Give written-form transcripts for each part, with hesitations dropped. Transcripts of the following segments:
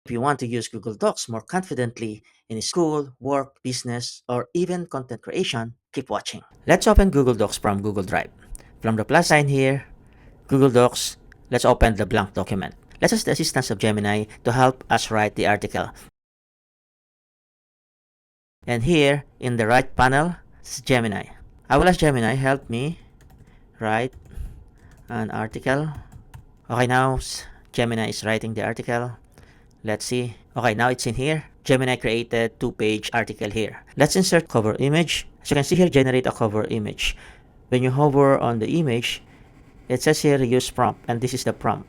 If you want to use Google Docs more confidently in school, work, business, or even content creation, keep watching. Let's open Google Docs from Google Drive. From the plus sign here, Google Docs, let's open the blank document. Let's ask the assistance of Gemini to help us write the article. And here, in the right panel, is Gemini. I will ask Gemini, help me write an article. Okay, now Gemini is writing the article. Let's see. Okay, now it's in here. Gemini created 2-page article here. Let's insert cover image. As you can see here, generate a cover image. When you hover on the image, it says here use prompt, and this is the prompt.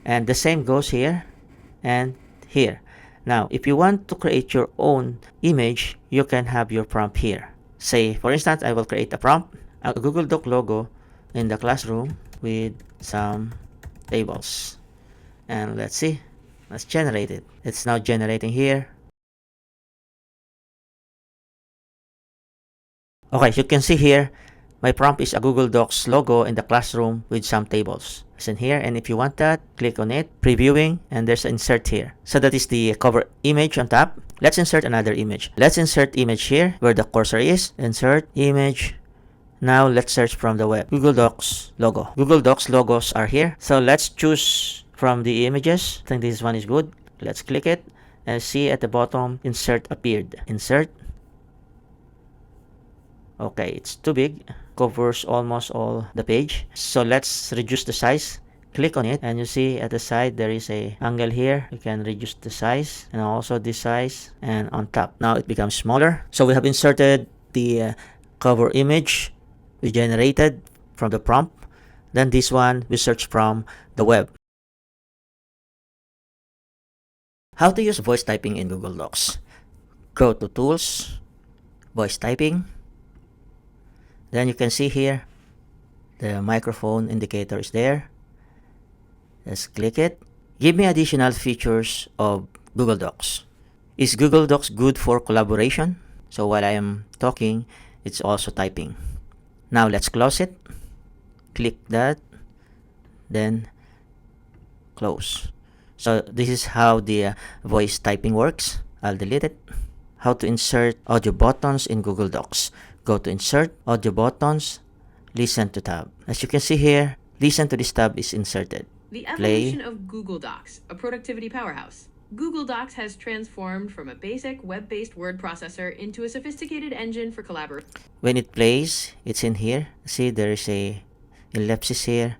And the same goes here and here. Now, if you want to create your own image, you can have your prompt here. Say, for instance, I will create a prompt, a Google Doc logo in the classroom with some tables. And let's see. Let's generate it. It's now generating here. Okay, you can see here, my prompt is a Google Docs logo in the classroom with some tables. It's in here, and if you want that, click on it, previewing, and there's insert here. So that is the cover image on top. Let's insert another image. Let's insert image here where the cursor is. Insert image. Now let's search from the web. Google Docs logo. Google Docs logos are here. So let's choose from the images. I think this one is good. Let's click it and see at the bottom, insert appeared. Insert. Okay, it's too big. Covers almost all the page. So let's reduce the size. Click on it and you see at the side there is a angle here. You can reduce the size and also this size, and on top. Now it becomes smaller. So we have inserted the cover image we generated from the prompt. Then this one we search from the web. How to use voice typing in Google Docs. Go to Tools, Voice Typing. Then you can see here, the microphone indicator is there. Let's click it. Give me additional features of Google Docs. Is Google Docs good for collaboration? So while I am talking, it's also typing. Now let's close it. Click that, then close. So this is how the voice typing works. I'll delete it. How to insert audio buttons in Google Docs. Go to Insert, Audio Buttons, Listen to tab. As you can see here, Listen to this tab is inserted. The evolution of Google Docs, a productivity powerhouse. Google Docs has transformed from a basic web-based word processor into a sophisticated engine for collaboration. When it plays, it's in here. See, there is a ellipsis here.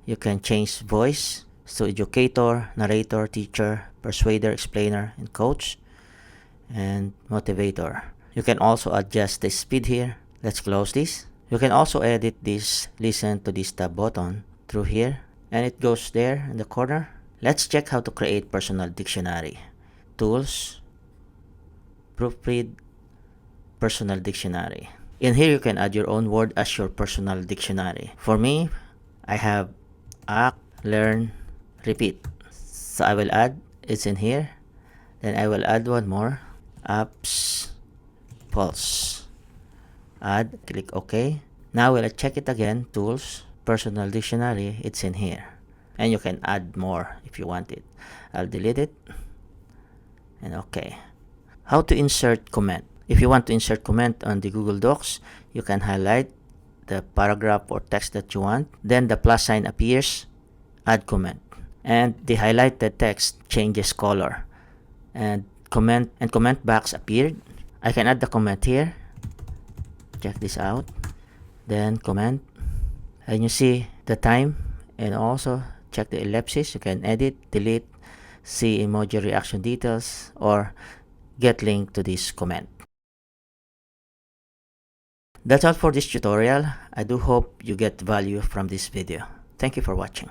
You can change voice. So educator, narrator, teacher, persuader, explainer, and coach, and motivator. You can also adjust the speed here. Let's close this. You can also edit this listen to this tab button through here, and it goes there in the corner. Let's check how to create personal dictionary. Tools, Proofread, Personal Dictionary. In here, you can add your own word as your personal dictionary. For me, I have act, learn, repeat. So I will add, it's in here. Then I will add one more, apps, pulse. Add, click OK. Now we'll check it again, tools, personal dictionary, it's in here. And you can add more if you want it. I'll delete it. And OK. How to insert comment. If you want to insert comment on the Google Docs, you can highlight the paragraph or text that you want. Then the plus sign appears, add comment. And the highlighted text changes color. And comment box appeared. I can add the comment here. Check this out. Then comment. And you see the time, and also check the ellipsis. You can edit, delete, see emoji reaction details, or get link to this comment. That's all for this tutorial. I do hope you get value from this video. Thank you for watching.